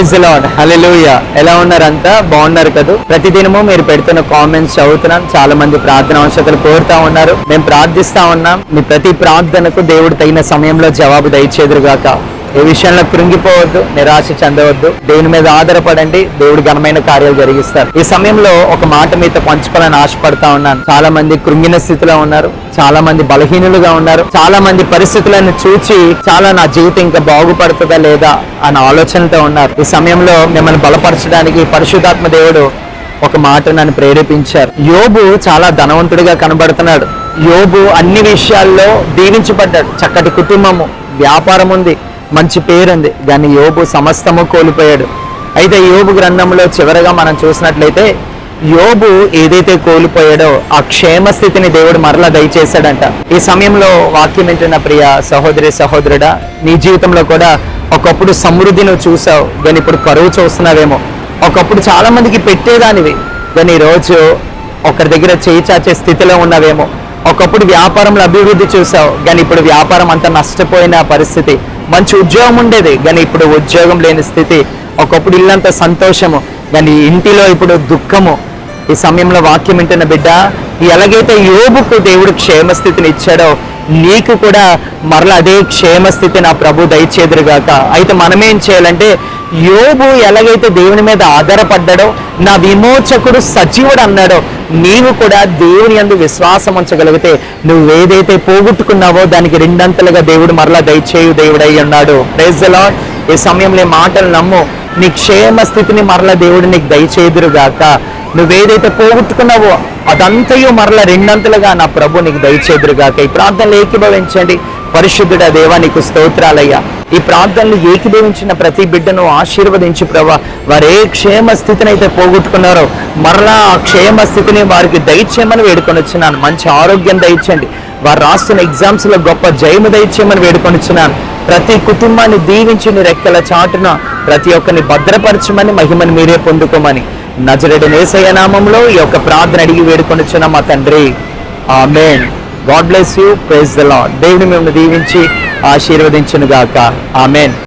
Praise the lord, హల్లెలూయా. ఎలా ఉన్నారంతా? బాగున్నారు కదా? ప్రతిదినము మీరు పెడుతున్న కామెంట్స్ చదువుతున్నాను. చాలా మంది ప్రార్థన అవసరతలు కోరుతా ఉన్నారు. మేము ప్రార్థిస్తా ఉన్నాం. మీ ప్రతి ప్రార్థనకు దేవుడు తగిన సమయంలో జవాబు దయచేదురుగాక. ఏ విషయంలో కృంగిపోవద్దు, నిరాశ చెందవద్దు. దేవుని మీద ఆధారపడండి. దేవుడు ఘనమైన కార్యాలు జరిగిస్తారు. ఈ సమయంలో ఒక మాట మీతో పంచుకోవాలని ఆశపడతా ఉన్నాను. చాలా మంది కృంగిన స్థితిలో ఉన్నారు, చాలా మంది బలహీనులుగా ఉన్నారు, చాలా మంది పరిస్థితులను చూచి నా జీవితం ఇంకా బాగుపడుతుందా లేదా అన్న ఆలోచనతో ఉన్నారు. ఈ సమయంలో మిమ్మల్ని బలపరచడానికి పరిశుద్ధాత్మ దేవుడు ఒక మాట నన్ను ప్రేరేపించారు. యోబు చాలా ధనవంతుడిగా కనబడుతున్నాడు. యోబు అన్ని విషయాల్లో దీవించబడ్డాడు. చక్కటి కుటుంబము, వ్యాపారం ఉంది, మంచి పేరుంది. కానీ యోబు సమస్తము కోల్పోయాడు. అయితే యోబు గ్రంథంలో చివరగా మనం చూసినట్లయితే యోబు ఏదైతే కోల్పోయాడో ఆ క్షేమ స్థితిని దేవుడు మరలా దయచేశాడంట. ఈ సమయంలో వాక్యం వింటున్న ప్రియ సహోదరి సహోదరుడా, నీ జీవితంలో కూడా ఒకప్పుడు సమృద్ధి నువ్వు చూసావు, కానీ ఇప్పుడు కరువు చూస్తున్నావేమో. ఒకప్పుడు చాలా మందికి పెట్టేదానివి, కానీ ఈరోజు ఒకరి దగ్గర చేయి చాచే స్థితిలో ఉన్నావేమో. ఒకప్పుడు వ్యాపారంలో అభివృద్ధి చూసావు, కానీ ఇప్పుడు వ్యాపారం అంతా నష్టపోయిన పరిస్థితి. మంచి ఉద్యోగం ఉండేది, కానీ ఇప్పుడు ఉద్యోగం లేని స్థితి. ఒకప్పుడు ఇల్లంతా సంతోషము, కానీ ఇంటిలో ఇప్పుడు దుఃఖము. ఈ సమయంలో వాక్యం వింటున్న బిడ్డ, ఎలాగైతే యోబుకు దేవుడు క్షేమస్థితిని ఇచ్చాడో నీకు కూడా మరలా అదే క్షేమస్థితి నా ప్రభు దయచేదురుగాక. అయితే మనమేం చేయాలంటే, యోబు ఎలాగైతే దేవుని మీద ఆధారపడ్డాడో, నా విమోచకుడు సజీవుడు అన్నాడో, నీవు కూడా దేవుని యందు విశ్వాసం ఉంచగలిగితే నువ్వేదైతే పోగొట్టుకున్నావో దానికి రెండంతలుగా దేవుడు మరలా దయచేయు దేవుడై ఉన్నాడు. Praise the Lord. ఈ సమయంలో మాటలు నమ్ము. నీ క్షేమ స్థితిని మరలా దేవుడు నీకు దయచేదురుగాక. నువ్వేదైతే పోగొట్టుకున్నావో అదంతయు మరలా రెండంతలుగా నా ప్రభు నీకు దయచేదురుగాక. ఈ ప్రార్థనలు ఏకీభవించండి. పరిశుద్ధుడ దేవా, నీకు స్తోత్రాలయ్యా. ఈ ప్రార్థనలు ఏకీభవించిన ప్రతి బిడ్డను ఆశీర్వదించి ప్రభా, వారు ఏ క్షేమ స్థితిని అయితే పోగొట్టుకున్నారో మరలా ఆ క్షేమ స్థితిని వారికి దయచేయమని వేడుకొని వచ్చినాను. మంచి ఆరోగ్యం దయచేయండి. వారు రాస్తున్న ఎగ్జామ్స్లో గొప్ప జయము దయచేయమని వేడుకొని వచ్చినాను. ప్రతి కుటుంబాన్ని దీవించి నీ రెక్కల చాటున ప్రతి ఒక్కరిని భద్రపరచమని, మహిమని మీరే పొందుకోమని నజరేయుడైన యేసయ్య నామములో ఈ యొక్క ప్రార్థన అడిగి వేడుకొని వచ్చిన మా తండ్రి, ఆమేన్. God bless you. Praise the lord. దేవుని మిమ్మల్ని దీవించి ఆశీర్వదించును గాక. ఆమేన్.